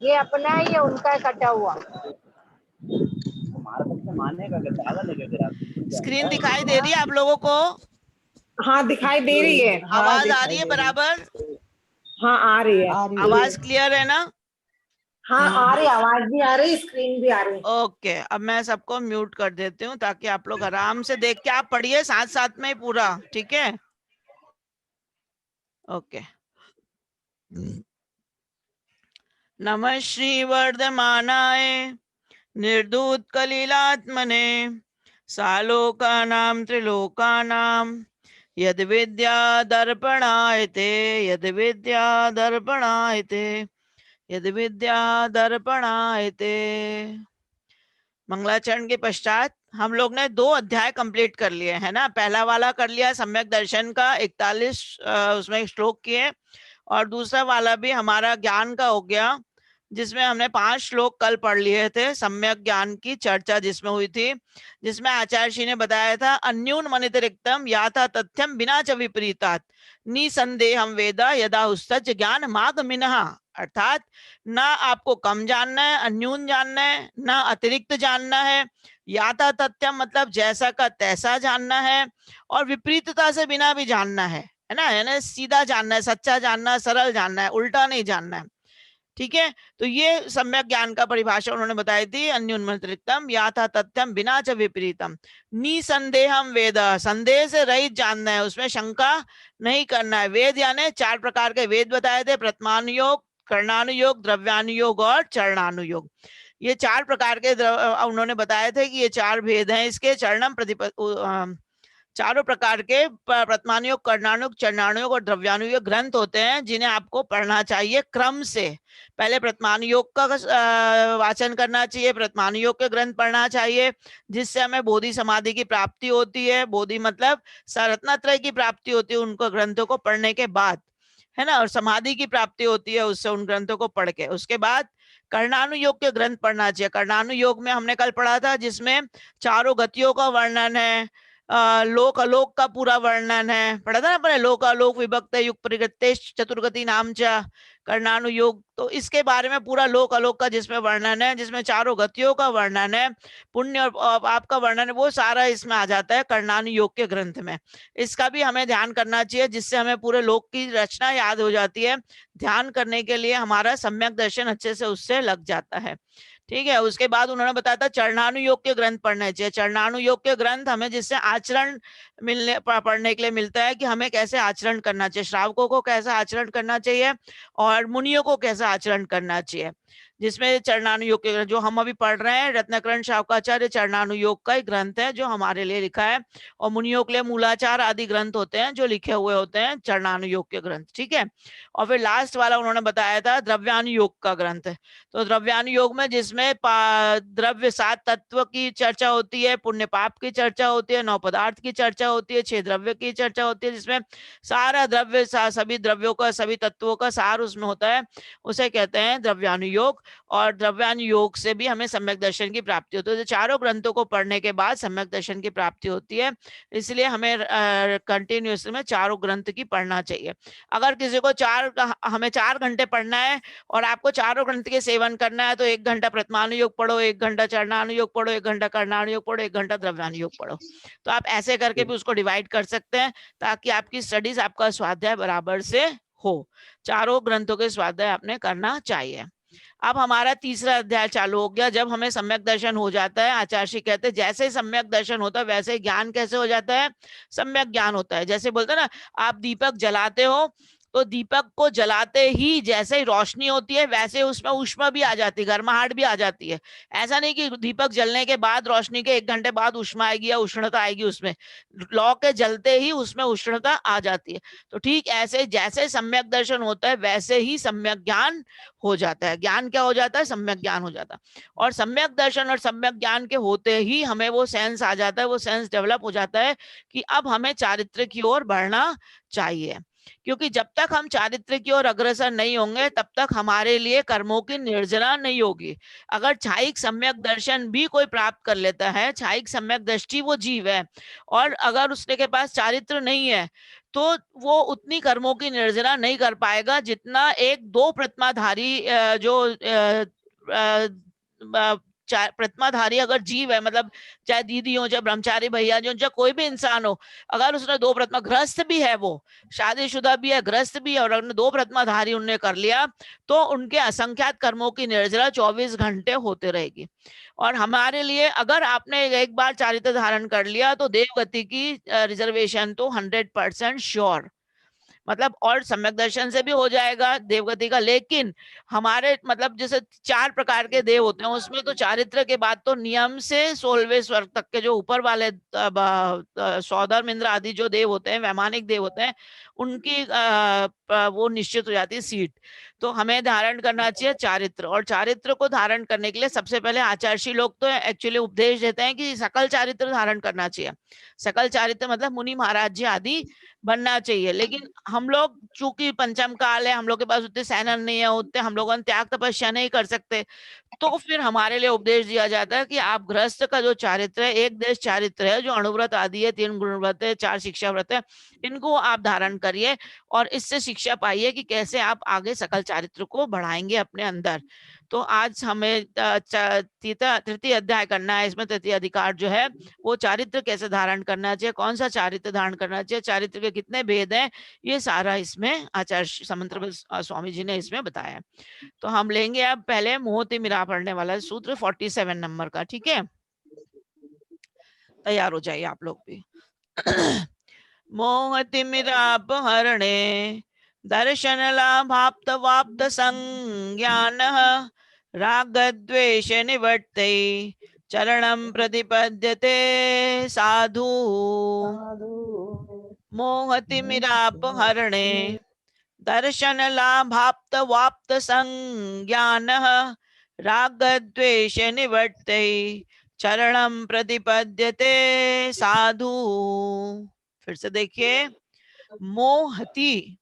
ये अपना ही है, उनका है कटा हुआ। स्क्रीन दिखाई दे रही है आप लोगों को? हाँ दिखाई दे रही है। आवाज आ रही है बराबर? हाँ आ रही है। आवाज क्लियर है ना? हाँ आ रही, आवाज भी आ रही, स्क्रीन भी आ रही। ओके, अब मैं सबको म्यूट कर देती हूँ ताकि आप लोग आराम से देख के आप पढ़िए साथ साथ में ही पूरा, ठीक है? ओके। नमः श्री वर्धमानाय निर्धूत कलिलात्मने सालोकानां त्रिलोकानां यद विद्या दर्पणायते यद विद्या दर्पणायते यद विद्या दर्पणायते। मंगलाचरण के पश्चात हम लोग ने 2 अध्याय कंप्लीट कर लिए है ना। पहला वाला कर लिया सम्यक दर्शन का 41 उसमें श्लोक किए, और दूसरा वाला भी हमारा ज्ञान का हो गया, जिसमें हमने 5 श्लोक कल पढ़ लिए थे। सम्यक ज्ञान की चर्चा जिसमें हुई थी, जिसमें आचार्य जी ने बताया था अन्यून मनितरिक्तम याथा तथ्यम बिना च विपरीतात् निसंदेहम वेदा यदा उस्तच ज्ञान मागमिनः। अर्थात ना आपको कम जानना है, अन्यून जानना है, ना अतिरिक्त जानना है। याथा तथ्यम मतलब जैसा का तैसा जानना है, और विपरीतता से बिना भी जानना है ना, यानी सीधा जानना है, सच्चा जानना है, सरल जानना है, उल्टा नहीं जानना है। ठीक है, तो ये सम्यक ज्ञान का परिभाषा उन्होंने बताई थी। अन्योन्मतिरिक्तम याथा तथ्यम बिना च विपरीतम निसंदेहम वेद, संदेह से रहित जानना है, उसमें शंका नहीं करना है। वेद यानी 4 प्रकार के वेद बताए थे, प्रथमानुयोग, कर्णानुयोग, द्रव्यानुयोग और चरणानुयोग। ये 4 प्रकार के उन्होंने बताए थे कि ये 4 भेद हैं इसके। चरणम चारों प्रकार के प्रथमानुयोग, कर्णानुयोग, चरणानुयोग और द्रव्यानुयोग ग्रंथ होते हैं जिन्हें आपको पढ़ना चाहिए क्रम से। पहले प्रथमानुयोग का वाचन करना चाहिए, प्रथमानुयोग के ग्रंथ पढ़ना चाहिए, जिससे हमें बोधि समाधि की प्राप्ति होती है। बोधि मतलब सरत्नत्रय की प्राप्ति होती है उनको ग्रंथों को पढ़ने के बाद, है ना, और समाधि की प्राप्ति होती है उससे, उन ग्रंथों को पढ़ के। उसके बाद कर्णानुयोग के ग्रंथ पढ़ना चाहिए। कर्णानुयोग में हमने कल पढ़ा था जिसमें चारों गतियों का वर्णन है, लोक अलोक का पूरा वर्णन है, पढ़ा था ना अपने, लोक अलोक विभक्त युग परिगतेश चतुर्गति नाम च कर्णानुयोग। तो इसके बारे में पूरा लोक अलोक का जिसमें वर्णन है, जिसमें चारों गतियों का वर्णन है, पुण्य और पाप का वर्णन है, वो सारा इसमें आ जाता है कर्णानुयोग के ग्रंथ में। इसका भी हमें ध्यान करना चाहिए, जिससे हमें पूरे लोक की रचना याद हो जाती है। ध्यान करने के लिए हमारा सम्यक दर्शन अच्छे से उससे लग जाता है। ठीक है, उसके बाद उन्होंने बताया था चरणानुयोग के ग्रंथ पढ़ने चाहिए। चरणानुयोग के ग्रंथ हमें जिससे आचरण मिलने पढ़ने के लिए मिलता है कि हमें कैसे आचरण करना चाहिए, श्रावकों को कैसा आचरण करना चाहिए और मुनियों को कैसा आचरण करना चाहिए। जिसमें चरणानुयोग के ग्रंथ जो हम अभी पढ़ रहे हैं, रत्नाकरण शावकाचार्य चरणानुयोग का एक ग्रंथ है जो हमारे लिए लिखा है, और मुनियों के लिए मूलाचार आदि ग्रंथ होते हैं जो लिखे हुए होते हैं चरणानुयोग के ग्रंथ। ठीक है, और फिर लास्ट वाला उन्होंने बताया था द्रव्यानुयोग का ग्रंथ। तो द्रव्यानुयोग में जिसमें द्रव्य 7 तत्व की चर्चा होती है, पुण्य पाप की चर्चा होती है, 9 पदार्थ की चर्चा होती है, 6 द्रव्य की चर्चा होती है, जिसमें सारा द्रव्य सभी द्रव्यों का, सभी तत्वों का सार उसमें होता है, उसे कहते हैं द्रव्यानुयोग। और द्रव्यानुयोग से भी हमें सम्यक दर्शन की प्राप्ति होती है। तो चारों ग्रंथों को पढ़ने के बाद सम्यक दर्शन की प्राप्ति होती है, इसलिए हमें कंटिन्यूस में चारों ग्रंथ की पढ़ना चाहिए। अगर किसी को हमें 4 घंटे पढ़ना है और आपको चारों ग्रंथ के सेवन करना है, तो 1 घंटा प्रथमानुयोग पढ़ो, 1 घंटा चरणानुयोग पढ़ो, 1 घंटा कर्णानुयोग पढ़ो, 1 घंटा द्रव्यानुयोग पढ़ो। तो आप ऐसे करके भी उसको डिवाइड कर सकते हैं ताकि आपकी स्टडीज, आपका स्वाध्याय बराबर से हो। चारों ग्रंथों के स्वाध्याय आपने करना चाहिए। अब हमारा तीसरा अध्याय चालू हो गया। जब हमें सम्यक दर्शन हो जाता है, आचार्य श्री कहते हैं जैसे सम्यक दर्शन होता है वैसे ज्ञान कैसे हो जाता है, सम्यक ज्ञान होता है। जैसे बोलते हैं ना, आप दीपक जलाते हो तो दीपक को जलाते ही जैसे ही रोशनी होती है वैसे उसमें ऊष्मा भी आ जाती है, गर्माहट भी आ जाती है। ऐसा नहीं कि दीपक जलने के बाद रोशनी के 1 घंटे बाद ऊष्मा आएगी या उष्णता आएगी, उसमें लौ के जलते ही उसमें उष्णता आ जाती है। तो ठीक ऐसे जैसे सम्यक दर्शन होता है वैसे ही सम्यक ज्ञान हो जाता है। ज्ञान क्या हो जाता है, सम्यक ज्ञान हो जाता है। और सम्यक दर्शन और सम्यक ज्ञान के होते ही हमें वो सेंस आ जाता है, वो सेंस डेवलप हो जाता है कि अब हमें चारित्र की ओर बढ़ना चाहिए। क्योंकि जब तक हम चारित्र की ओर अग्रसर नहीं होंगे तब तक हमारे लिए कर्मों की निर्जना नहीं होगी। अगर छायिक सम्यक दर्शन भी कोई प्राप्त कर लेता है, छायिक सम्यक दृष्टि वो जीव है, और अगर उसके के पास चारित्र नहीं है तो वो उतनी कर्मों की निर्जरा नहीं कर पाएगा जितना एक दो प्रतिमाधारी जो प्रतिमाधारी अगर जीव है, मतलब चाहे दीदी हो, चाहे ब्रह्मचारी भैया जो, चाहे कोई भी इंसान हो, अगर उसने दो प्रतिमा, गृहस्थ भी है, वो शादीशुदा भी है, गृहस्थ भी है, और अगर दो प्रतिमाधारी उनने कर लिया तो उनके असंख्यात कर्मों की निर्जरा 24 घंटे होते रहेगी। और हमारे लिए अगर आपने एक बार चारित्र धारण कर लिया तो देवगति की रिजर्वेशन तो 100% श्योर, मतलब, और सम्यक दर्शन से भी हो जाएगा देवगति का। लेकिन हमारे मतलब जैसे 4 प्रकार के देव होते हैं, उसमें तो चारित्र के बाद तो नियम से 16वें स्वर्ग तक के जो ऊपर वाले सौधर्म इंद्र आदि जो देव होते हैं, वैमानिक देव होते हैं, उनकी वो निश्चित हो जाती है सीट। तो हमें धारण करना चाहिए चारित्र, और चारित्र को धारण करने के लिए सबसे पहले आचार्षी लोग तो एक्चुअली उपदेश देते हैं कि सकल चारित्र धारण करना चाहिए। सकल चारित्र मतलब मुनि महाराज जी आदि बनना चाहिए। लेकिन हम लोग चूंकि पंचम काल है, हम लोग के पास उतने सैनन नहीं है, उतने हम लोगों ने त्याग तपस्या नहीं कर सकते, तो फिर हमारे लिए उपदेश दिया जाता है कि आप गृहस्थ का जो चारित्र है, एक देश चारित्र है, जो अणुव्रत आदि है, 3 गुणव्रत है, 4 शिक्षा व्रत है, इनको आप धारण करिए और इससे शिक्षा पाइए कि कैसे आप आगे सकल चारित्र को बढ़ाएंगे अपने अंदर। तो आज हमें तृतीय अध्याय करना है। इसमें तृतीय अधिकार जो है वो चारित्र कैसे धारण करना चाहिए, कौन सा चारित्र धारण करना चाहिए, चारित्र के कितने भेद हैं, ये सारा इसमें आचार्य समंत्र स्वामी जी ने इसमें बताया। तो हम लेंगे अब पहले मोहति मिरा पढ़ने वाला सूत्र 47 नंबर का, ठीक है। तैयार हो जाइए आप लोग भी। मोहति मिराप हरणे दर्शन लाभाप्त वाप्त संज्ञान राग द्वेष निवर्ते चरणं प्रतिपद्यते साधु। मोहति मिराप हरणे दर्शन लाभाप्त वाप्त संज्ञान राग द्वेष निवर्ते चरणं प्रतिपद्यते साधु। फिर से देखिए, मोहति,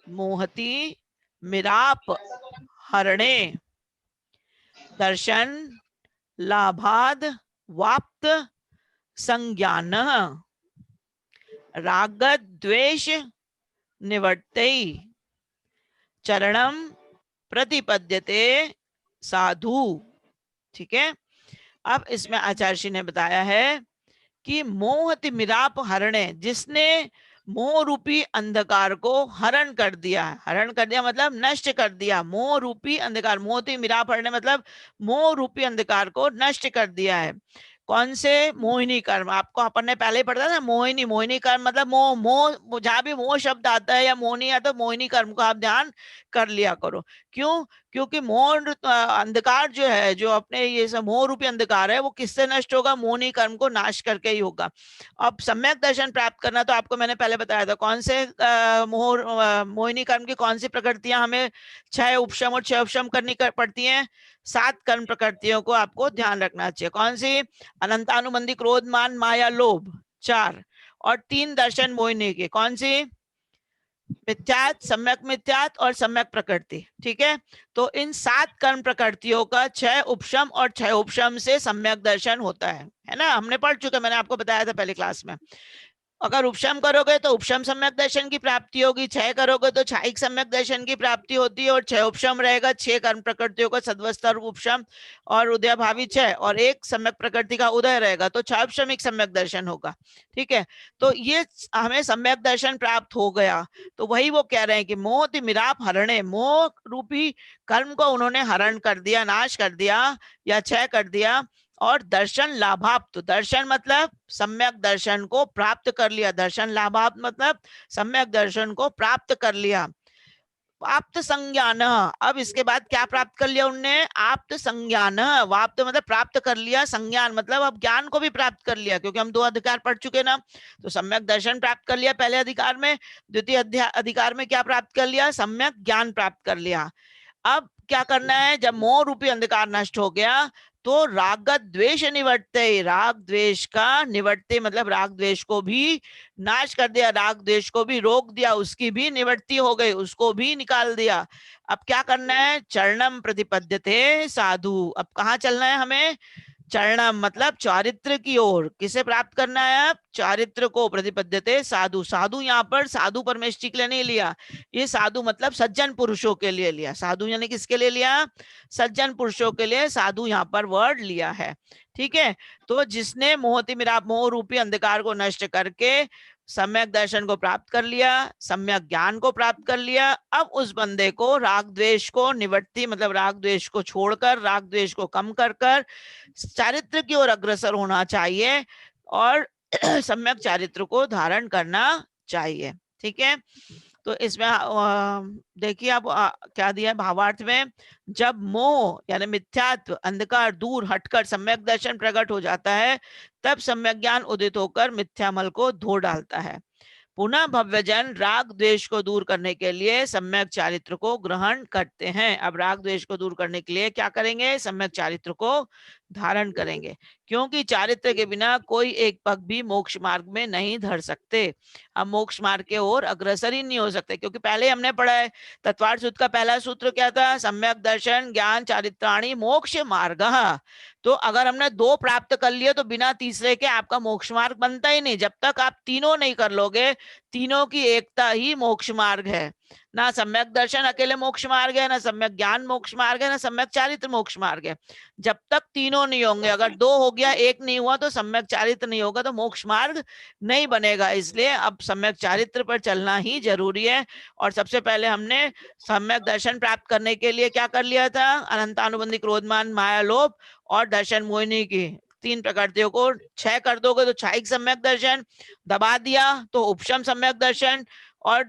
मोहति मिराप हरणे दर्शन लाभाद वाप्त संज्ञान राग द्वेष निवर्ते चरणम प्रतिपद्यते साधु। ठीक है। अब इसमें आचार्य ने बताया है कि मोहति मिराप हरणे, जिसने मोह रूपी अंधकार को हरण कर दिया। हरण कर दिया मतलब नष्ट कर दिया। मोह रूपी अंधकार, मोहति मिराप हरणे मतलब मोह रूपी अंधकार को नष्ट कर दिया है। कौन से? मोहिनी कर्म। आपको अपन ने पहले ही पढ़ा था, मोहिनी, मोहिनी कर्म मतलब मोह, मोह जहां भी मोह शब्द आता है या मोहिनी आता है, मोहिनी कर्म को आप ध्यान कर लिया करो। क्यों? क्योंकि मोह अंधकार जो है, जो अपने ये सब मोह रूपी अंधकार है, वो किससे नष्ट होगा? मोहिनी कर्म को नाश करके ही होगा। अब सम्यक दर्शन प्राप्त करना तो आपको मैंने पहले बताया था। कौन से मोहिनी कर्म की कौन सी प्रकृतियां हमें 6 उपशम और 6 उपशम करनी पड़ती हैं? 7 कर्म प्रकृतियों को आपको ध्यान रखना चाहिए। कौन सी? अनंतानुबंधी क्रोध मान माया लोभ 4, और 3 दर्शन मोहिनी के। कौन सी? मिथ्यात, सम्यक मिथ्यात और सम्यक प्रकृति। ठीक है। तो इन 7 कर्म प्रकृतियों का 6 उपशम और 6 उपशम से सम्यक दर्शन होता है ना। हमने पढ़ चुके, मैंने आपको बताया था पहले क्लास में। अगर उपशम करोगे तो उपशम सम्यक दर्शन की प्राप्ति होगी, 6 करोगे तो छायिक सम्यक दर्शन की प्राप्ति होती है, और 6 उपशम रहेगा, 6 कर्म प्रकृतियों का सद्वस्तर उपशम और उदय भावी 6, और 1 सम्यक प्रकृति का उदय रहेगा, तो 6 उपशमिक सम्यक दर्शन होगा। ठीक है। तो ये हमें सम्यक दर्शन प्राप्त हो गया। तो वही वो कह रहे हैं कि मोहति मिराप हरणे, मोह रूपी कर्म को उन्होंने हरण कर दिया, नाश कर दिया या क्षय कर दिया। और दर्शन लाभाप्त, दर्शन मतलब सम्यक दर्शन को प्राप्त कर लिया। दर्शन लाभाप्त मतलब सम्यक दर्शन को प्राप्त कर लिया। आप्त संज्ञान, अब इसके बाद क्या प्राप्त कर लिया उनने? आप्त संज्ञान। वाप्त मतलब प्राप्त कर लिया, संज्ञान मतलब अब ज्ञान को भी प्राप्त कर लिया, क्योंकि हम 2 अधिकार पढ़ चुके ना। तो सम्यक दर्शन प्राप्त कर लिया पहले अधिकार में, द्वितीय अधिकार में क्या प्राप्त कर लिया? सम्यक ज्ञान प्राप्त कर लिया। अब क्या करना है? जब मोह रूपी अंधकार नष्ट हो गया तो राग द्वेष निवर्ते, राग द्वेष का निवर्ते मतलब राग द्वेष को भी नाश कर दिया, राग द्वेष को भी रोक दिया, उसकी भी निवृत्ति हो गई, उसको भी निकाल दिया। अब क्या करना है? चरणम प्रतिपद्यते साधु। अब कहाँ चलना है हमें? चरणम मतलब चारित्र की ओर, किसे प्राप्त करना है? अब चारित्र को। प्रतिपद्यते साधु, साधु यहाँ पर साधु परमेष्टि के लिए नहीं लिया, ये साधु मतलब सज्जन पुरुषों के लिए लिया। साधु यानी किसके लिए लिया? सज्जन पुरुषों के लिए साधु यहाँ पर वर्ड लिया है। ठीक है, तो जिसने मोहतिमिराप मोह रूपी अंधकार को नष्ट करके सम्यक दर्शन को प्राप्त कर लिया, सम्यक ज्ञान को प्राप्त कर लिया, अब उस बंदे को राग द्वेष को निवृत्ति मतलब राग द्वेष को छोड़कर, राग द्वेष को कम कर कर चारित्र की ओर अग्रसर होना चाहिए और सम्यक चारित्र को धारण करना चाहिए। ठीक है, तो इसमें देखिए आप क्या दिया है भावार्थ में, जब मोह यानी मिथ्यात्व अंधकार दूर हटकर सम्यक दर्शन प्रकट हो जाता है, तब सम्यक ज्ञान उदित होकर मिथ्यामल को धो डालता है। पुनः भव्यजन राग द्वेष को दूर करने के लिए सम्यक चारित्र को ग्रहण करते हैं। अब राग द्वेष को दूर करने के लिए क्या करेंगे? सम्यक चारित्र को धारण करेंगे, क्योंकि चारित्र के बिना कोई एक पग भी मोक्ष मार्ग में नहीं धर सकते। हम मोक्ष मार्ग के ओर अग्रसर ही नहीं हो सकते, क्योंकि पहले हमने पढ़ा है तत्वार्थ सूत्र का पहला सूत्र क्या था? सम्यक दर्शन ज्ञान चारित्राणि मोक्ष मार्ग। तो अगर हमने दो प्राप्त कर लिए तो बिना तीसरे के आपका मोक्ष मार्ग बनता ही नहीं। जब तक आप तीनों नहीं कर लोगे, तीनों की एकता ही मोक्ष मार्ग है। ना सम्यक दर्शन अकेले मोक्ष मार्ग है, ना सम्यक ज्ञान मोक्ष मार्ग है, ना सम्यक चारित्र मोक्ष मार्ग है। जब तक तीनों नहीं होंगे, अगर दो हो गया एक नहीं हुआ तो सम्यक चारित्र नहीं होगा, तो मोक्ष मार्ग नहीं बनेगा। इसलिए अब सम्यक चारित्र पर चलना ही जरूरी है। और सबसे पहले हमने सम्यक दर्शन प्राप्त करने के लिए क्या कर लिया था? अनंतानुबंधी क्रोधमान माया लोभ और दर्शन मोहिनी की तीन प्रकृतियों को 6 कर दोगे तो छाइक सम्यक दर्शन, दबा दिया तो उपशम सम्यक दर्शन, और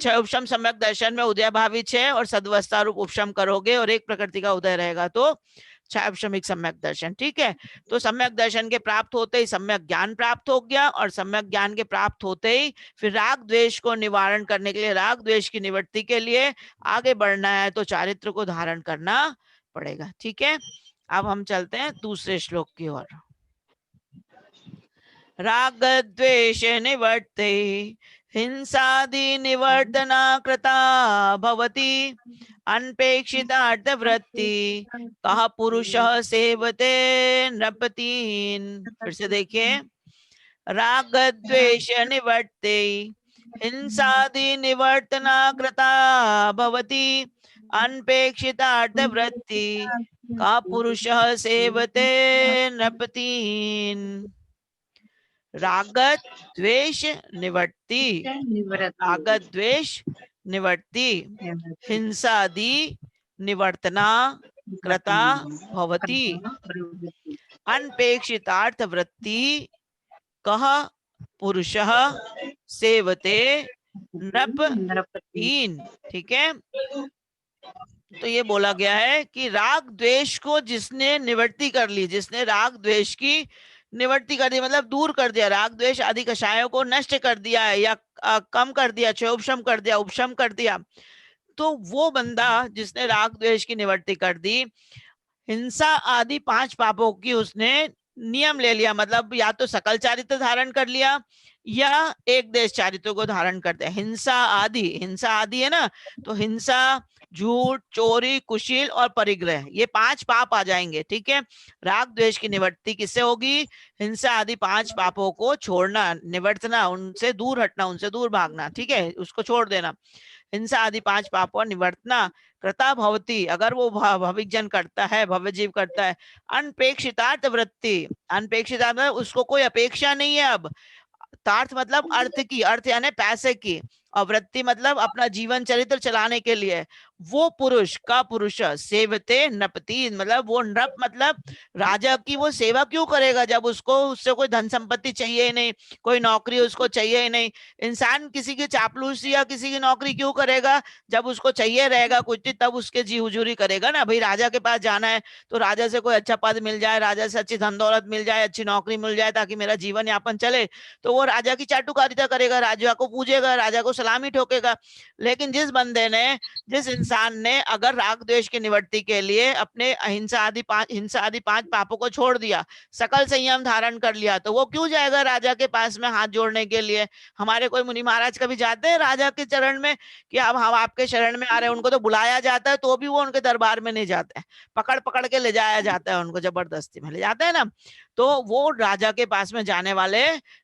उपशम सम्यक दर्शन में उदय भावी 6 और सद्वस्था रूप उपशम करोगे और एक प्रकृति का उदय रहेगा तो उपशमिक सम्यक दर्शन। ठीक है, तो सम्यक दर्शन के प्राप्त होते ही सम्यक ज्ञान प्राप्त हो गया, और सम्यक ज्ञान के प्राप्त होते ही फिर राग द्वेष को निवारण करने के लिए, राग द्वेष की निवृत्ति के लिए आगे बढ़ना है तो चारित्र को धारण करना पड़ेगा। ठीक है, अब हम चलते हैं दूसरे श्लोक की ओर। राग द्वेष निवर्ते हिंसादि निवर्तना कृता भवति अनपेक्षितार्थवृत्ति कः पुरुषः सेवते नृपतीन्। फिर से देखिए, राग द्वेष निवर्ते हिंसादि निवर्तना कृता भवति अनपेक्षितार्थवृत्ति कः पुरुषः सेवते नृपतीन्। राग द्वेष निवर्ति, राग द्वेष निवर्ति हिंसादि निवर्तना कृता भवति अनपेक्षितार्थ वृत्ति कः पुरुषः सेवते नृपतीन्। ठीक है, तो ये बोला गया है कि राग द्वेष को जिसने निवृत्ति कर ली, जिसने राग द्वेष की निवृत्ति कर दी मतलब दूर कर दिया, राग द्वेष आदि कषायों को नष्ट कर दिया है या कम कर दिया, क्षयोपशम कर दिया, उपशम कर दिया, तो वो बंदा जिसने राग द्वेष की निवृत्ति कर दी, हिंसा आदि 5 पापों की उसने नियम ले लिया, मतलब या तो सकल चारित्र धारण कर लिया या एक देश चारित्र को धारण करते हैं। हिंसा आदि है ना, तो हिंसा, झूठ, चोरी, कुशील और परिग्रह, ये 5 पाप आ जाएंगे। ठीक है, राग द्वेष की निवृत्ति किससे होगी? हिंसा आदि 5 पापों को छोड़ना, निवर्तना, उनसे दूर हटना, उनसे दूर भागना। ठीक है, उसको छोड़ देना। हिंसा आदि 5 पापों निवर्तना कृता भवति, अगर वो भविक जन करता है, भव्य जीव करता है, अनपेक्षितार्थ वृत्ति, अनपेक्षितार्थ मतलब उसको कोई अपेक्षा नहीं है। अब तार्थ मतलब अर्थ की, अर्थ यानी पैसे की, और वृत्ति मतलब अपना जीवन चरित्र चलाने के लिए, वो पुरुष का पुरुष सेवते नृपति, मतलब वो नृप मतलब राजा की वो सेवा क्यों करेगा जब उसको उससे कोई धन संपत्ति चाहिए ही नहीं, कोई नौकरी उसको चाहिए ही नहीं। इंसान किसी की चापलूसी या किसी की नौकरी क्यों करेगा? जब उसको चाहिए रहेगा कुछ तब उसके जी हुजूरी करेगा ना। भाई राजा के पास जाना है तो राजा से कोई अच्छा पद मिल जाए, राजा से अच्छी धन दौलत मिल जाए, अच्छी नौकरी मिल जाए ताकि मेरा जीवन यापन चले, तो वो राजा की चाटुकारिता करेगा, राजा को पूजेगा, राजा को सलामी ठोकेगा। लेकिन जिस बंदे ने, जिस इंसान ने अगर राग द्वेष की निवृत्ति के लिए अपने हिंसा आदि पांच पापों को छोड़ दिया, सकल संयम धारण कर लिया, तो वो क्यों जाएगा राजा के पास में हाथ जोड़ने के लिए? हमारे कोई मुनि महाराज कभी जाते हैं राजा के चरण में कि अब हम आपके शरण में आ रहे हैं? उनको तो बुलाया जाता है तो भी वो उनके दरबार में नहीं जाते हैं, पकड़ पकड़ के ले जाया जाता है, उनको जबरदस्ती में ले जाते हैं ना। तो वो राजा के पास में जाने वाले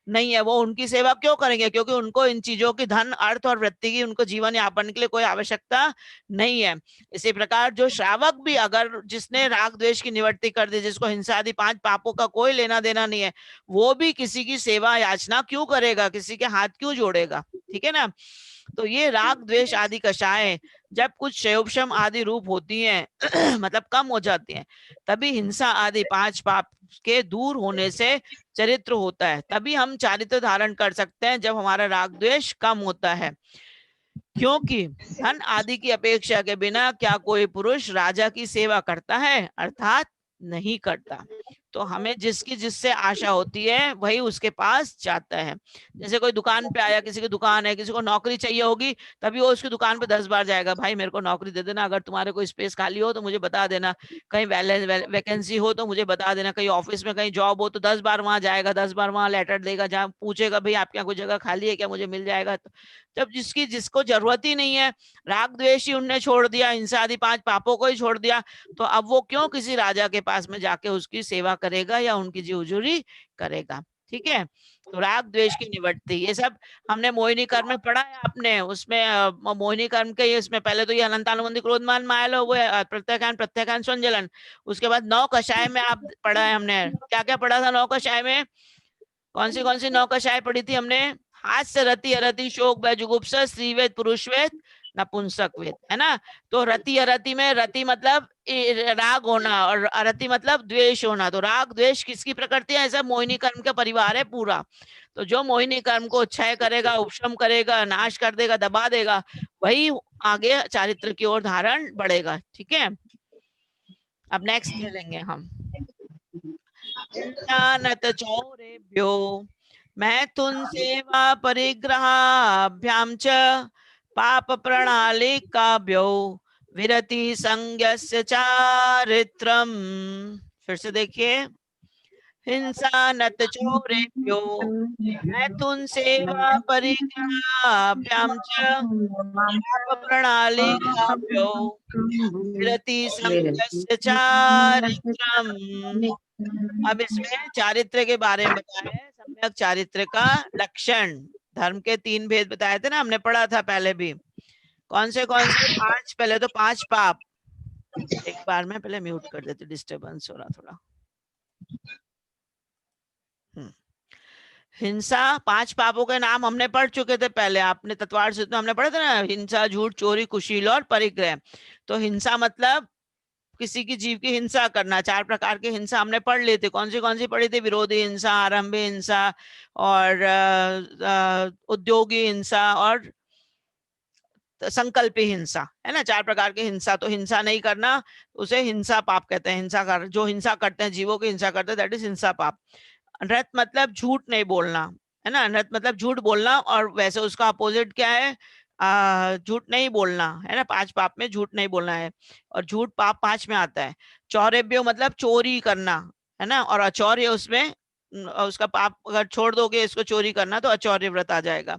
नहीं है। वो उनकी सेवा क्यों करेंगे? क्योंकि उनको इन चीजों की धन अर्थ और वृत्ति की उनको जीवन यापन के लिए कोई आवश्यकता नहीं है। इसी प्रकार जो श्रावक भी, अगर जिसने राग द्वेष की निवृत्ति कर दी, जिसको हिंसा आदि 5 पापों का कोई लेना देना नहीं है, वो भी किसी की सेवा याचना क्यों करेगा, किसी के हाथ क्यों जोड़ेगा? ठीक है ना। तो ये राग द्वेष आदि कषाय जब कुछ शयोपशम आदि रूप होती हैं मतलब कम हो जाती हैं, तभी हिंसा आदि 5 पाप के दूर होने से चरित्र होता है। तभी हम चारित्र धारण कर सकते हैं जब हमारा राग द्वेष कम होता है। क्योंकि धन आदि की अपेक्षा के बिना क्या कोई पुरुष राजा की सेवा करता है? अर्थात नहीं करता। तो हमें जिसकी जिससे आशा होती है वही उसके पास जाता है। जैसे कोई दुकान पे आया, किसी की दुकान है, किसी को नौकरी चाहिए होगी, तभी वो उसकी दुकान पे 10 बार जाएगा, भाई मेरे को नौकरी दे देना, अगर तुम्हारे कोई स्पेस खाली हो तो मुझे बता देना, कहीं वैकेंसी हो तो मुझे बता देना, कहीं ऑफिस में कहीं जॉब हो तो 10 बार वहां जाएगा, 10 बार वहां लेटर देगा, जहाँ पूछेगा भाई आपके यहाँ कोई जगह खाली है क्या, मुझे मिल जाएगा। तो जब जिसकी जिसको जरूरत ही नहीं है, राग द्वेष ही उनने छोड़ दिया, हिंसा आदि 5 पापों को ही छोड़ दिया, तो अब वो क्यों किसी राजा के पास में जाके उसकी सेवा करेगा या उनकी जीवजुरी करेगा? ठीक है। तो राग द्वेष की निवृत्ति, ये सब हमने मोहिनी कर्म में पढ़ा है आपने। उसमें मोहिनी कर्म के इसमें पहले तो ये अनंतानुबंधी क्रोधमान माया वो प्रत्याख्यान संजलन, उसके बाद 9 कषाय में आप पढ़ा है हमने। क्या क्या पढ़ा था 9 कषाय में? कौन सी 9 कषाय पढ़ी थी हमने? हास्य, रति, अरति, शोक, भय, जुगुप्सा, स्त्रीवेद, पुरुषवेद, नपुंसक वेद, है ना। तो रति अरति में रति मतलब राग होना और अरति मतलब द्वेष होना। तो राग द्वेष किसकी प्रकृति है? ऐसा मोहिनी कर्म का परिवार है पूरा। तो जो मोहिनी कर्म को क्षय करेगा, उपशम करेगा, नाश कर देगा, दबा देगा, वही आगे चारित्र की ओर धारण बढ़ेगा। ठीक है। अब नेक्स्ट ले लेंगे हम। नत चौरेभ्यो मैथुन सेवा परिग्रहाभ्याम च पाप प्रणाली काभ्यो विरति संज्ञस्य चारित्रम। फिर से देखिए, हिंसा नत चौरेभ्यो मैथुन सेवा परिग्रहाभ्याम च पाप प्रणाली काभ्यो विरति संज्ञस्य चारित्रम। अब इसमें चारित्र के बारे में बताया है, सम्यक चारित्र का लक्षण। धर्म के 3 भेद बताए थे ना, हमने पढ़ा था पहले भी। कौन से 5? पहले तो 5 पाप। एक बार मैं पहले म्यूट कर देती, डिस्टर्बेंस हो रहा थोड़ा। हिंसा 5 पापों के नाम हमने पढ़ चुके थे पहले, आपने तत्वार्थ सूत्र में हमने पढ़ा था ना, हिंसा, झूठ, चोरी, कुशील और परिग्रह। तो हिंसा मतलब किसी की जीव की हिंसा करना। 4 प्रकार की हिंसा हमने पढ़ ली थी। कौन सी पढ़ी थी? विरोधी हिंसा, आरंभी हिंसा और उद्योगी हिंसा और संकल्पी हिंसा, है ना। 4 प्रकार की हिंसा। तो हिंसा नहीं करना उसे हिंसा पाप कहते हैं। जो हिंसा करते हैं, जीवों की हिंसा करते हैं, दैट इज हिंसा पाप। अनर्थ मतलब झूठ नहीं बोलना, है ना। अनर्थ मतलब झूठ बोलना, और वैसे उसका अपोजिट क्या है? झूठ नहीं बोलना, है ना। 5 पाप में झूठ नहीं बोलना है, और झूठ पाप 5 में आता है। चौरेभ्यो मतलब चोरी करना, है ना। और अचौर्य उसमें उसका पाप अगर छोड़ दोगे इसको चोरी करना तो अचौर्य व्रत आ जाएगा।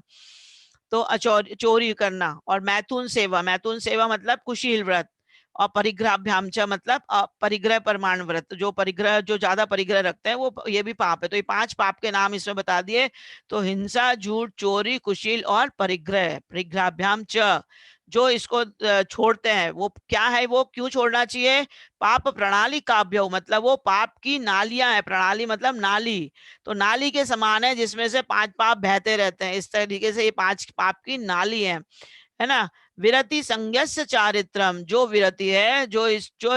तो चोरी करना। और मैथुन सेवा मतलब कुशील व्रत। और परिग्रहाभ्याम च मतलब परिग्रह परमाण व्रत। जो ज्यादा परिग्रह रखते हैं वो ये भी पाप है। तो ये 5 पाप के नाम इसमें बता दिए। तो हिंसा, झूठ, चोरी, कुशील और परिग्रहाभ्याम च। जो इसको छोड़ते हैं वो क्या है, वो क्यों छोड़ना चाहिए? पाप प्रणाली काभ्यो मतलब वो पाप की नालियां है। प्रणाली मतलब नाली, तो नाली के समान है जिसमें से 5 पाप बहते रहते हैं। इस तरीके से ये 5 पाप की नाली है ना। विरति संज्ञस्य चारित्रम, जो विरति है, जो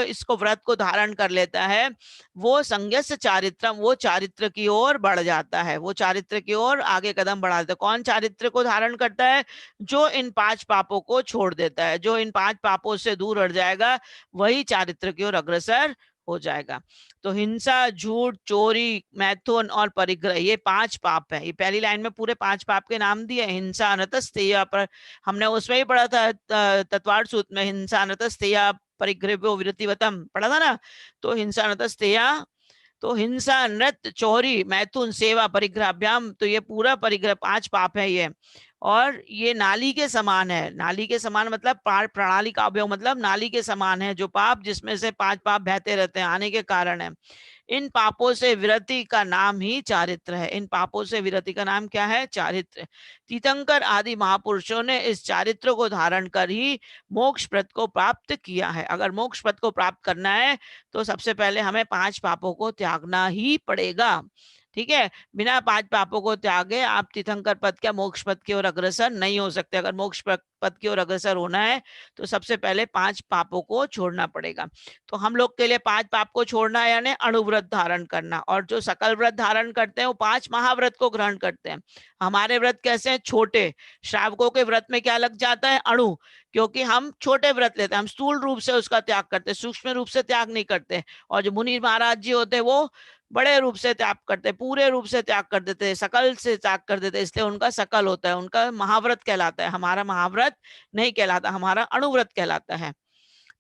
इसको व्रत को धारण कर लेता है, वो संज्ञस्य चारित्रम, वो चारित्र की ओर बढ़ जाता है, वो चारित्र की ओर आगे कदम बढ़ाता है। कौन चारित्र को धारण करता है? जो इन 5 पापों को छोड़ देता है, जो इन 5 पापों से दूर हट जाएगा, वही चारित्र की ओर अग्रसर हो जाएगा। तो हिंसा, झूठ, चोरी, मैथुन और परिग्रह, ये 5 पाप है। ये पहली लाइन में पूरे 5 पाप के नाम दिए। हिंसा अनतस्तेय, पर हमने उसमें ही पढ़ा था तत्वार्थ सूत्र में, हिंसा अनतस्तेय परिग्रह विरतिवतम पढ़ा था ना। तो हिंसा अनतस्तेय, तो हिंसा, नृत्य, चोरी, मैथुन, सेवा, परिग्रहाभ्याम, तो ये पूरा परिग्रह 5 पाप है ये। और ये नाली के समान है। नाली के समान मतलब प्रणाली का अवयव, मतलब नाली के समान है जो पाप, जिसमें से 5 पाप बहते रहते हैं, आने के कारण है। इन पापों से विरति का नाम ही चारित्र है। इन पापों से विरति का नाम क्या है? चारित्र। तीर्थंकर आदि महापुरुषों ने इस चारित्र को धारण कर ही मोक्ष पद को प्राप्त किया है। अगर मोक्ष पद को प्राप्त करना है तो सबसे पहले हमें 5 पापों को त्यागना ही पड़ेगा। ठीक है, बिना 5 पापों को त्यागे आप तीर्थंकर पद क्या मोक्ष पद की ओर अग्रसर नहीं हो सकते। अगर मोक्ष पद की ओर अग्रसर होना है तो सबसे पहले 5 पापों को छोड़ना पड़ेगा। तो हम लोग के लिए 5 पाप को छोड़ना है यानी अणुव्रत धारण करना। और जो सकल व्रत धारण करते हैं वो 5 महाव्रत को ग्रहण करते हैं। हमारे व्रत कैसे हैं? छोटे। श्रावकों के व्रत में क्या लग जाता है? अणु, क्योंकि हम छोटे व्रत लेते हैं, हम स्थूल रूप से उसका त्याग करते हैं, सूक्ष्म रूप से त्याग नहीं करते। और जो मुनि महाराज जी होते हैं वो बड़े रूप से त्याग करते, पूरे रूप से त्याग कर देते, सकल से त्याग कर देते, इसलिए उनका सकल होता है, उनका महाव्रत कहलाता है। हमारा महाव्रत नहीं कहलाता, हमारा अणुव्रत कहलाता है।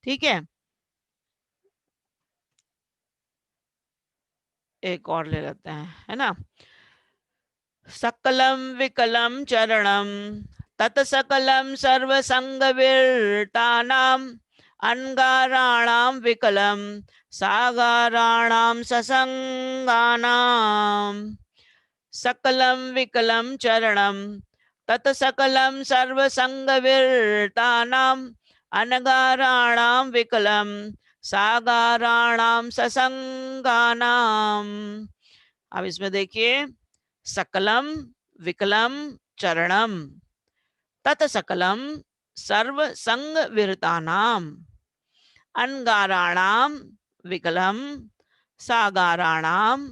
ठीक है, एक और ले लेते हैं, है ना। सकलम विकलम चरणम तत सकलम सर्वसंग विरतानाम अंगाराणाम विकलम सागाराणाम ससंगानाम। सकलम विकलम चरणम तत सकलम सर्वसंग विरतानाम अनगाराणाम विकलम सागाराणाम ससंगानाम। अब इसमें देखिए, सकलम विकलम चरणम तत सकलम सर्व संग विरतानाम अनगाराणाम विकलम सागाराणाम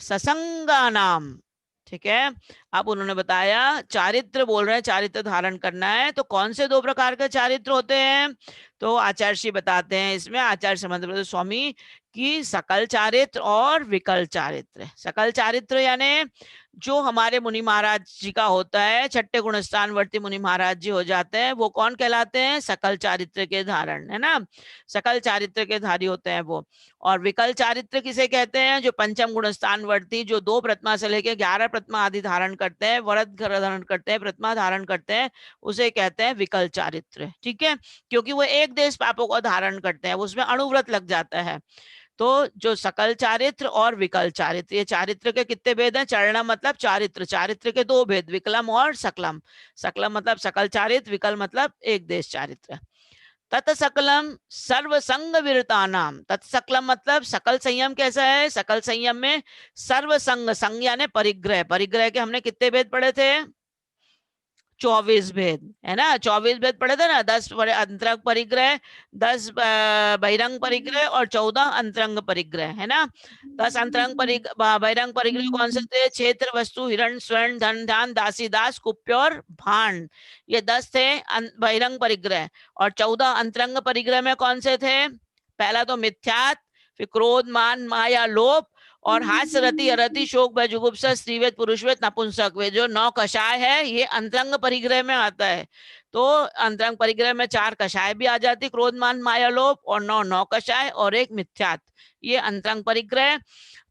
ससंगानाम। ठीक है, अब उन्होंने बताया चारित्र बोल रहे हैं, चारित्र धारण करना है। तो कौन से 2 प्रकार के चारित्र होते हैं? तो आचार्य श्री बताते हैं इसमें, आचार्य समंत स्वामी, की सकल चारित्र और विकल चारित्र। सकल चारित्र यानी जो हमारे मुनि महाराज जी का होता है, छठे गुणस्थानवर्ती मुनि महाराज जी हो जाते हैं, वो कौन कहलाते हैं? सकल चारित्र के धारण, है ना, सकल चारित्र के धारी होते हैं वो। और विकल चारित्र किसे कहते हैं? जो पंचम गुणस्थानवर्ती, जो 2 प्रतिमा से लेके 11 प्रतिमा आदि धारण करते हैं, व्रत धारण करते हैं, प्रतिमा धारण करते हैं, उसे कहते हैं विकल चारित्र। ठीक है, क्योंकि वो एक देश पापों को धारण करते हैं, उसमें अणुव्रत लग जाता है। तो जो सकल चारित्र और विकल चारित्र, ये चारित्र के कितने भेद हैं? चरण मतलब चारित्र, चारित्र के 2 भेद, विकलम और सकलम। सकलम मतलब सकल चारित्र, विकल मतलब एक देश चारित्र। तत् सकलम सर्व संग विरतानाम, तत् सकलम मतलब सकल संयम कैसा है? सकल संयम में सर्व संग, संग यानी परिग्रह, परिग्रह के हमने कितने भेद पढ़े थे? 24 भेद, है ना, 24 भेद पढ़े थे ना। 10 अंतरंग परिग्रह, 10 बहिरंग परिग्रह और 14 अंतरंग परिग्रह, है ना। 10 अंतरंग बहिरंग परिग्रह कौन से थे? क्षेत्र, वस्तु, हिरण, स्वर्ण, धन, ध्यान, दासी, दास, कुप्य और भांड, ये 10 थे बहिरंग परिग्रह। और 14 अंतरंग परिग्रह में कौन से थे? पहला तो मिथ्यात, फिर क्रोध, मान, माया, लोभ, और हास्य, रति, अरति, शोक, भय, जुगुप्सा, स्त्रीवेद, पुरुषवेद, नपुंसक वेद, जो 9 कषाय है, ये अंतरंग परिग्रह में आता है। तो अंतरंग परिग्रह में 4 कषाय भी आ जाती, क्रोध, मान, माया, लोभ, और 9 कषाय और 1 मिथ्यात, ये अंतरंग परिग्रह।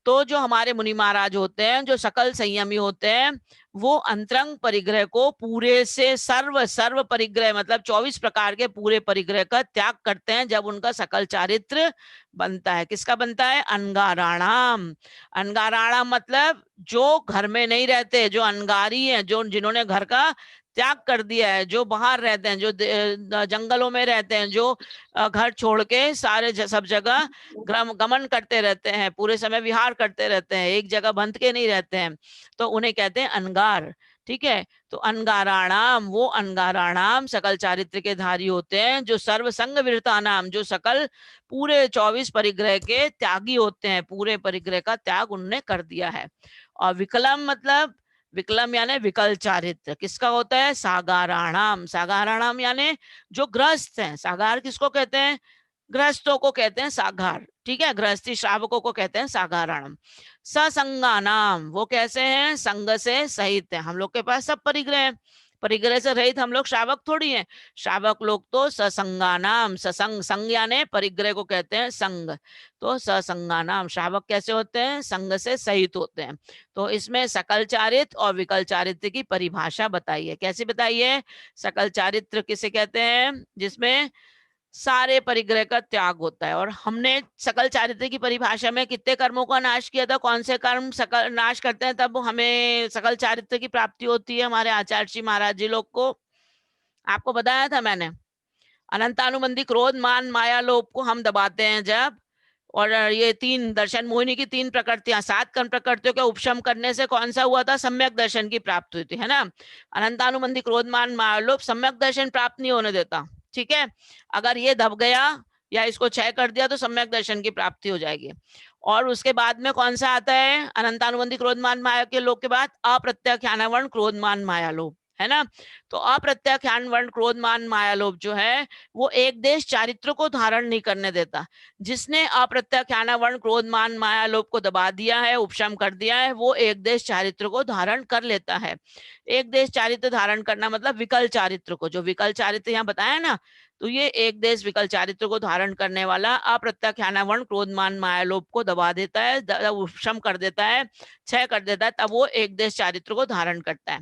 तो जो हमारे मुनि महाराज होते हैं, जो सकल संयमी होते हैं, वो अंतरंग परिग्रह को पूरे से सर्व परिग्रह मतलब 24 प्रकार के पूरे परिग्रह का त्याग करते हैं जब उनका सकल चारित्र बनता है। किसका बनता है? अनगाराणाम। अनगाराणाम मतलब जो घर में नहीं रहते, जो अनगारी हैं, जो जिन्होंने घर का त्याग कर दिया है, जो बाहर रहते हैं, जो जंगलों में रहते हैं, जो घर छोड़ के सारे सब जगह गमन करते रहते हैं, पूरे समय विहार करते रहते हैं, एक जगह बंध के नहीं रहते हैं, तो उन्हें कहते हैं अनगार। ठीक है, तो अनगाराणाम, वो अनगाराणाम सकल चारित्र के धारी होते हैं, जो सर्वसंग विरतानाम, जो सकल पूरे 24 परिग्रह के त्यागी होते हैं, पूरे परिग्रह का त्याग उन्होंने कर दिया है। और विकलम मतलब, विकलम यानी विकल चारित्र किसका होता है? सागाराणाम। सागाराणाम यानी जो ग्रस्त हैं। सागार किसको कहते हैं? गृहस्थों को कहते हैं साघार, ठीक है, गृहस्थी श्रावकों को कहते हैं साघारणम। ससंगानाम, वो कैसे हैं, संग से सहित है, हम लोग के पास सब परिग्रह है, परिग्रह से रहित हम लोग श्रावक थोड़ी हैं, श्रावक लोग तो ससंगानाम, ससंग, संग यानी परिग्रह को कहते हैं संग, तो ससंगानाम श्रावक कैसे होते हैं, संग से सहित होते हैं। तो इसमें सकल चारित्र और विकल चारित्र की परिभाषा बताइए, कैसे बताइए। सकल चारित्र किसे कहते हैं, जिसमें सारे परिग्रह का त्याग होता है। और हमने सकल चारित्र की परिभाषा में कितने कर्मों का नाश किया था, कौन से कर्म सकल नाश करते हैं तब हमें सकल चारित्र की प्राप्ति होती है, हमारे आचार्य जी महाराज जी लोग को आपको बताया था मैंने। अनंतानुबंधी क्रोध मान माया लोभ को हम दबाते हैं जब, और ये तीन दर्शन मोहिनी की तीन प्रकृतियां, 7 कर्म प्रकृतियों का उपशम करने से कौन सा हुआ था, सम्यक दर्शन की प्राप्ति हुई थी, है ना। अनंतानुबंधी क्रोध मान माया लोभ सम्यक दर्शन प्राप्त नहीं होने देता, ठीक है। अगर ये दब गया या इसको क्षय कर दिया तो सम्यक दर्शन की प्राप्ति हो जाएगी। और उसके बाद में कौन सा आता है, अनंतानुबंधी क्रोध मान माया के लोभ के बाद अप्रत्याख्यान वर्ण क्रोध मान माया लोभ, है ना। तो अप्रत्याख्यान वर्ण क्रोध मान माया लोभ जो है वो एक देश चारित्र को धारण नहीं करने देता। जिसने अप्रत्याख्यान वर्ण क्रोध मान माया लोभ को दबा दिया है, उपशम कर दिया है, वो एक देश चारित्र को धारण कर लेता है। एक देश चारित्र धारण करना मतलब विकल चारित्र को, जो विकल चारित्र यहाँ बताया ना, तो ये एक देश विकल चारित्र को धारण करने वाला अप्रत्याख्यान वर्ण क्रोध मान माया लोभ को दबा देता है, उपशम कर देता है, क्षय कर देता है, तब वो एक देश चारित्र को धारण करता है।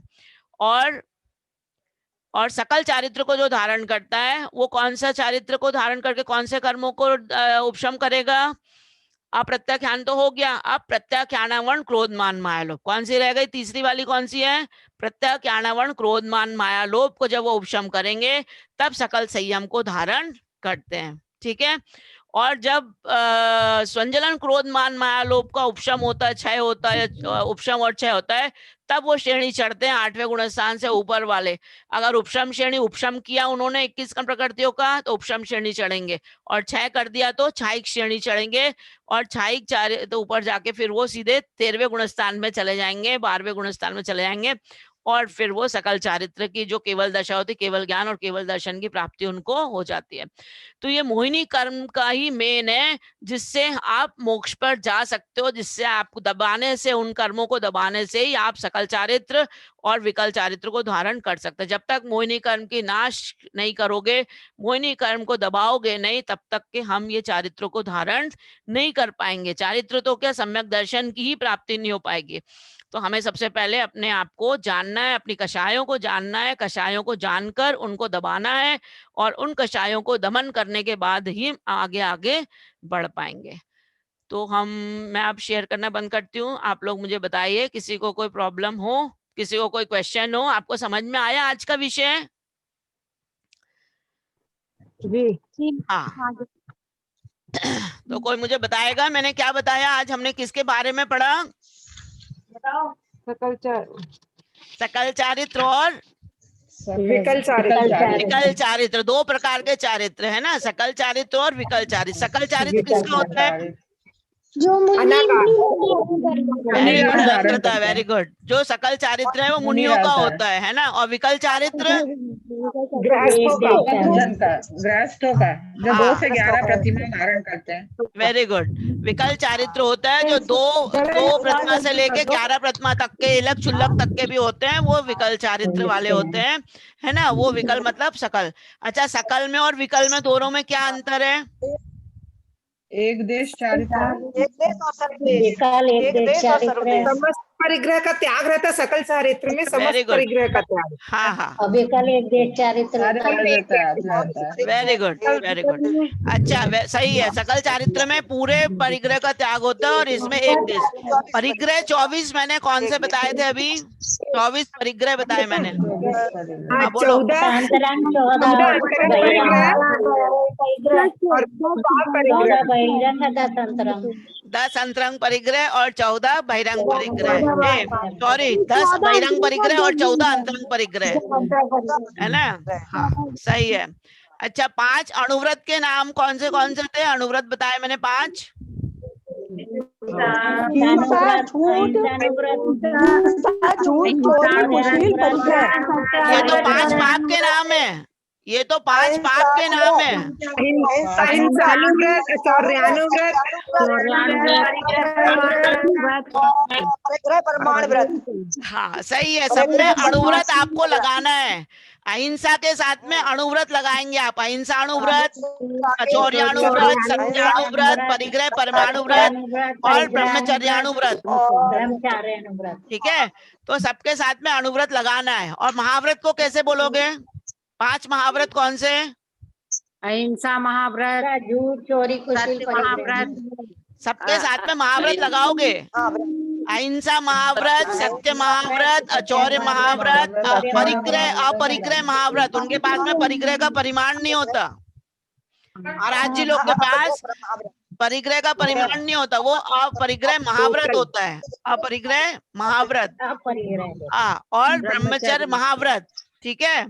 और सकल चारित्र को जो धारण करता है वो कौन सा चारित्र को धारण करके कौन से कर्मों को उपशम करेगा, अप्रत्याख्यान तो हो गया, अब प्रत्याख्यान वर्ण क्रोध मान माया लोभ, कौन सी रह गई, तीसरी वाली कौन सी है, प्रत्याख्यान वर्ण क्रोध मान माया लोभ को जब वो उपशम करेंगे तब सकल संयम को धारण करते हैं, ठीक है। और जब स्वंजलन क्रोध मान माया लोभ का उपशम होता है, क्षय होता है, उपशम और क्षय होता है, तब वो श्रेणी चढ़ते हैं 8वें गुणस्थान से ऊपर वाले। अगर उपशम श्रेणी उपशम किया उन्होंने 21 कर्म प्रकृतियों का तो उपशम श्रेणी चढ़ेंगे, और क्षय कर दिया तो छायिक श्रेणी चढ़ेंगे, और छायिक चार तो ऊपर जाके फिर वो सीधे 13वें गुणस्थान में चले जाएंगे, 12वें गुणस्थान में चले जाएंगे, और फिर वो सकल चारित्र की जो केवल दशा होती है, केवल ज्ञान और केवल दर्शन की प्राप्ति उनको हो जाती है। तो ये मोहिनी कर्म का ही मेन है जिससे आप मोक्ष पर जा सकते हो, जिससे आपको दबाने से, उन कर्मों को दबाने से ही आप सकल चारित्र और विकल चारित्र को धारण कर सकते हैं। जब तक मोहिनी कर्म की नाश नहीं करोगे, मोहिनी कर्म को दबाओगे नहीं, तब तक के हम ये चारित्रों को धारण नहीं कर पाएंगे। चारित्र तो क्या, सम्यक दर्शन की ही प्राप्ति नहीं हो पाएगी। तो हमें सबसे पहले अपने आप को जानना है, अपनी कषायों को जानना है, कषायों को जानकर उनको दबाना है, और उन कषायों को दमन करने के बाद ही आगे आगे बढ़ पाएंगे। तो मैं अब शेयर करना बंद करती हूँ, आप लोग मुझे बताइए किसी को कोई प्रॉब्लम हो, किसी को कोई क्वेश्चन हो, आपको समझ में आया आज का विषय? जी हाँ। तो कोई मुझे बताएगा मैंने क्या बताया आज, हमने किसके बारे में पढ़ा? बताओ। सकल चारित्र और विकल चारित्र। विकल चारित्र, 2 प्रकार के चारित्र है ना, सकल चारित्र और विकल चारित्र। सकल चारित्र किसका होता है? जो वेरी गुड। जो सकल चारित्र है वो मुनियों का होता है ना। और विकल चारित्र गृहस्थों का जो 2 से 11 प्रतिमा धारण करते हैं। Very good. विकल चारित्र होता है जो दो प्रतिमा से लेके 11 प्रतिमा तक के, इलक चुल्लक तक के भी होते हैं, वो विकल चारित्र वाले होते हैं, है ना। वो विकल मतलब सकल। अच्छा, सकल में और विकल में दोनों में क्या अंतर है? एक देश चारित्र, एक देश और सर्वदेश। समस्त परिग्रह का त्याग रहता है सकल चारित्र में, समस्त परिग्रह का त्याग। हाँ हाँ, विकल एक देश चारित्र। Very good very good. अच्छा, सही है। सकल चारित्र में पूरे परिग्रह का त्याग होता है, और इसमें एक देश। परिग्रह 24 मैंने कौन से बताए थे अभी? 24 परिग्रह बताए मैंने। हाँ बोलो। 10 अंतरंग परिग्रह और 14 बहिरंग परिग्रह। सॉरी, 10 बहिरंग परिग्रह और 14 अंतरंग परिग्रह, है ना। हाँ सही है। अच्छा, 5 अणुव्रत के नाम कौन से थे? अणुव्रत बताए मैंने 5। ये तो 5 पाप के नाम है। ये तो 5 पाप के नाम है। अहिंसानुव्रत, चौर्यानुव्रत, परिग्रह परमाण व्रत। हाँ सही है, सब में अणुव्रत आपको लगाना है। अहिंसा के साथ में अणुव्रत लगाएंगे आप, अहिंसा अणुव्रत, चौर्यानुव्रत, सत्यानुव्रत, परिग्रह परमाणुव्रत और ब्रह्मचर्यानुव्रत। ब्रह्मचार्यानुव्रत। ठीक है, तो सबके साथ में अणुव्रत लगाना है। और महाव्रत को कैसे बोलोगे? 5 महाव्रत कौन से? अहिंसा महाव्रत, झूठ, चोरी, कुशील, महाव्रत, सबके साथ में महाव्रत लगाओगे। अहिंसा महाव्रत, सत्य महाव्रत, अचौर्य महाव्रत, परिग्रह, अपरिग्रह महाव्रत। उनके पास में परिग्रह का परिमाण नहीं होता। महाराज जी लोग के पास परिग्रह का परिमाण नहीं होता, वो अपरिग्रह महाव्रत होता है। अपरिग्रह महाव्रत और ब्रह्मचर्य महाव्रत। ठीक है,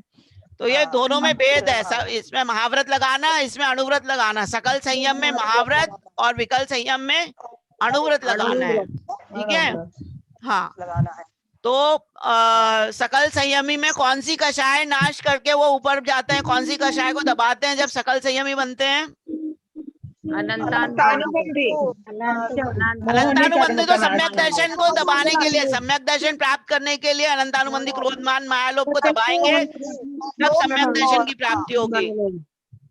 तो ये दोनों में भेद है। इसमें महाव्रत लगाना, इसमें अणुव्रत लगाना। सकल संयम में महाव्रत और विकल संयम में अणुव्रत लगाना है। ठीक है, हाँ लगाना है। तो सकल संयमी में कौन सी कषाय नाश करके वो ऊपर जाते हैं, कौन सी कषाय को दबाते हैं जब सकल संयमी बनते हैं? अनंतानुबंधी, अनंतानुबंधी तो सम्यक दर्शन को दबाने के लिए, सम्यक दर्शन प्राप्त करने के लिए अनंतानुबंधी क्रोध मान मायालोभ को दबाएंगे, तब सम्यक दर्शन की प्राप्ति होगी।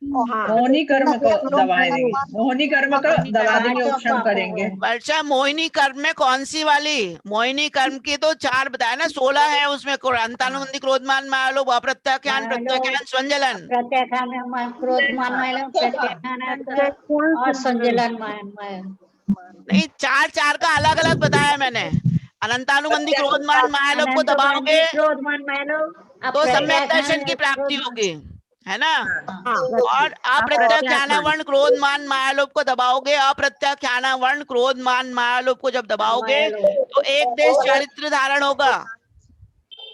मोहिनी कर्म को दबाएंगे, मोहिनी कर्म को दबा देंगे, उपशम करेंगे। वर्षा, मोहिनी कर्म में कौन सी वाली? मोहिनी कर्म की तो 4 बताया ना, 16 है उसमें। अंतानुबंधी क्रोध मान मायालोभ, अप्रत्याख्यान, प्रत्याख्यान, स्वंजलन। प्रत्याख्यान, क्रोध, मान, मायालोभ, प्रत्याख्यान और संजलन, नहीं, 4 का अलग अलग बताया मैंने। अनंतानुबंधी क्रोध मान मायालोभ को दबाओगे क्रोध, मान, मायालोभ तो सम्यक दर्शन की प्राप्ति होगी, है ना। और अप्रत्याख्यान क्रोध मान मायालोभ को दबाओगे, अप्रत्याख्यान क्रोध मान मायालोभ को जब दबाओगे तो एक देश चारित्र धारण होगा।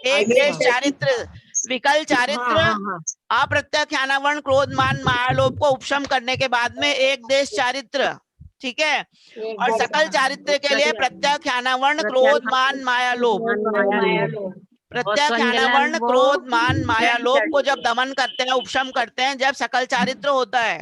एक देश चारित्र, विकल चारित्र, अप्रत्याख्यान क्रोध मान मायालोभ को उपशम करने के बाद में एक देश चारित्र। ठीक है, और सकल चारित्र के लिए प्रत्याख्यान क्रोध मान मायालोभ। प्रत्याख्यान क्रोध मान माया लोभ को जब दमन करते हैं, उपशम करते हैं, जब सकल चारित्र होता है।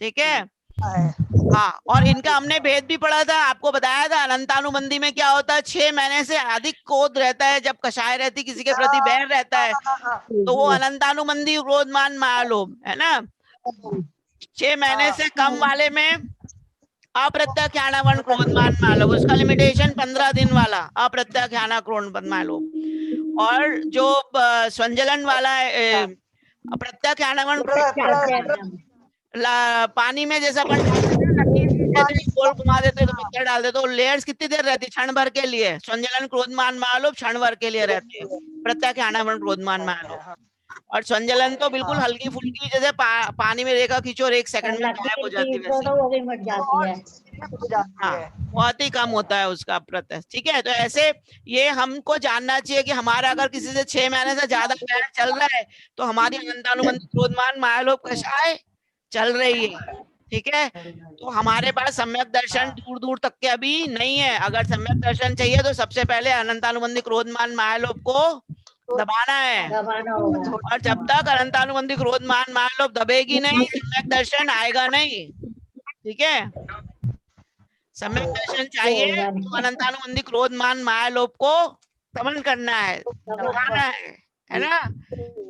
ठीक है, हाँ। और इनका हमने भेद भी पढ़ा था, आपको बताया था। अनंतानुबंधी में क्या होता है, 6 महीने से अधिक क्रोध रहता है, जब कषाय रहती, किसी के प्रति बैर रहता है, तो वो अनंतानुबंधी क्रोध मान माया लोभ है ना। 6 महीने से कम वाले में अप्रत्याख्यान क्रोध मान माया लोभ, उसका लिमिटेशन 15 दिन वाला अप्रत्याख्यान क्रोध मान माया लोभ। और जो स्वंजलन वाला है, प्रत्याख्यान पानी में जैसा गोल घुमा देते तो पत्थर डाल देते, तो लेयर्स कितनी देर रहती? क्षण भर के लिए। स्वंजलन क्रोध मान मायालोभ क्षण भर के लिए रहती है, प्रत्याख्यान क्रोध मान मायालोभ। और स्वंजलन तो बिल्कुल हल्की फुल्की, जैसे पानी में रेखा खींचो और 1 सेकंड में गायब हो जाती है। हाँ, बहुत ही कम होता है उसका प्रत्यय। ठीक है, तो ऐसे ये हमको जानना चाहिए कि हमारा अगर किसी से 6 महीने से ज्यादा बैर चल रहा है तो हमारी अनंतानुबंधी क्रोध मान मायालोभ कषाय चल रही है। ठीक है, तो हमारे पास सम्यक दर्शन दूर दूर तक के अभी नहीं है। अगर सम्यक दर्शन चाहिए तो सबसे पहले अनंतानुबंधी क्रोध मान मायालोभ को दबाना है। और जब तक अनंतानुबंधी क्रोध मान मायालोभ दबेगी नहीं, सम्यक दर्शन आएगा नहीं। ठीक है, सम्यक दर्शन चाहिए तो अनंतानुबंधी क्रोध मान मायालोभ को दमन करना है, दबाना है ना।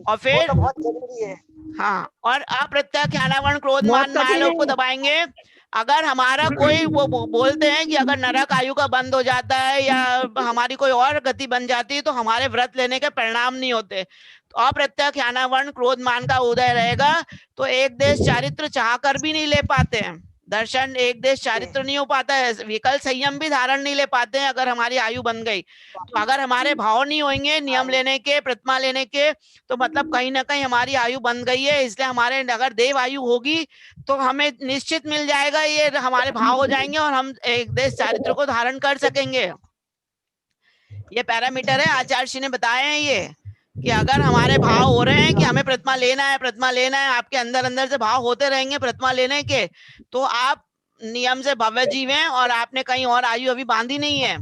और फिर बहुत जरूरी है। हाँ, और अप्रत्याख्यान क्रोध मान मायालोभ को दबाएंगे। अगर हमारा कोई वो बोलते हैं कि अगर नरक आयु का बंद हो जाता है या हमारी कोई और गति बन जाती है तो हमारे व्रत लेने के परिणाम नहीं होते। तो अप्रत्याख्यान क्रोध मान का उदय रहेगा तो एक देश चारित्र चाह कर भी नहीं ले पाते हैं दर्शन, एक देश चारित्र नहीं हो पाता है, विकल संयम भी धारण नहीं ले पाते हैं अगर हमारी आयु बन गई। तो अगर हमारे भाव नहीं होंगे नियम लेने के, प्रतिमा लेने के, तो मतलब कहीं ना कहीं हमारी आयु बन गई है। इसलिए हमारे अगर देव आयु होगी तो हमें निश्चित मिल जाएगा, ये हमारे भाव हो जाएंगे और हम एक देश चारित्र को धारण कर सकेंगे। ये पैरामीटर है, आचार्य जी ने बताए हैं ये कि अगर हमारे भाव हो रहे हैं कि हमें प्रतिमा लेना है, प्रतिमा लेना है, आपके अंदर अंदर से भाव होते रहेंगे प्रतिमा लेने के, तो आप नियम से भव्य जीव हैं और आपने कहीं और आयु अभी बांधी नहीं है।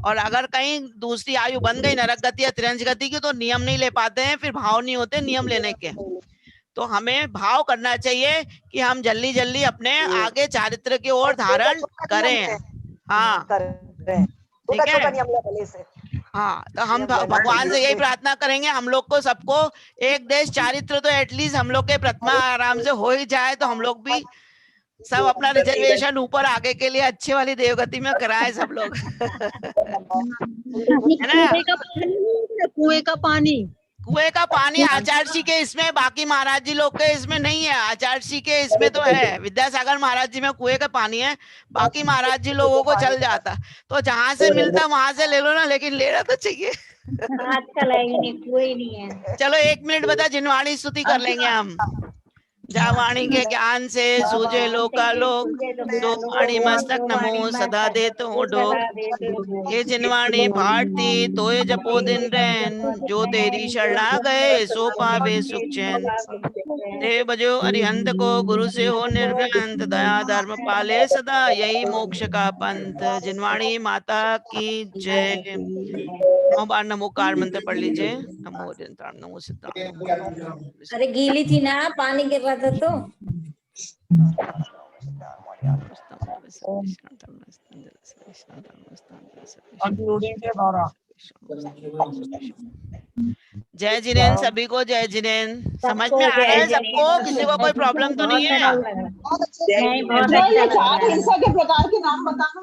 और अगर कहीं दूसरी आयु बन गई नरक गति या त्रिंश गति की तो नियम नहीं ले पाते हैं, फिर भाव नहीं होते नियम लेने के। तो हमें भाव करना चाहिए कि हम जल्दी जल्दी अपने आगे चारित्र की ओर धारण करें। हाँ ठीक है। हाँ तो हम भगवान से यही प्रार्थना करेंगे, हम लोग को सबको एक देश चारित्र तो एटलीस्ट हम लोग के प्रतिमा आराम से हो ही जाए, तो हम लोग भी सब अपना रिजर्वेशन ऊपर आगे के लिए अच्छे वाली देवगति में कराए सब लोग। है ना। कुएं का पानी, कुएं का पानी आचार्य जी के इसमें, बाकी महाराज जी लोग के इसमें नहीं है। आचार्य जी के इसमें तो है, विद्यासागर महाराज जी में कुएं का पानी है, बाकी महाराज जी लोगों को चल जाता। तो जहां से मिलता वहां से ले लो ना, लेकिन लेना तो चाहिए। आजकल है ही नहीं, कुएं नहीं है। चलो 1 मिनट बता, जिनवाणी स्तुति कर लेंगे हम। जावाणी के ज्ञान से सूझे लोकालोक, दो वाणी मस्तक नमो सदा दे तो डोक। ये जिनवाणी भारती तोय जपो दिन रैन, जो तेरी शरणा गए सो पावे सुख चैन। देव बजो अरिहंत को गुरु से हो निर्ग्रंथ, दया धर्म पाले सदा यही मोक्ष का पंथ। जिनवाणी माता की जय। 9 बार नमोकार मंत्र पढ़ लीजिए। नमो निरंतर नमो सिद्धार्थ। अरे गीली थी ना, पानी गिर रहा था तो। जय जिनेन्द्र सभी को, जय जिनेन्द्र। समझ में आ रहा है सबको? किसी को कोई प्रॉब्लम तो नहीं है? नहीं, बहुत अच्छा लग रहा है। के प्रकार के नाम बताना।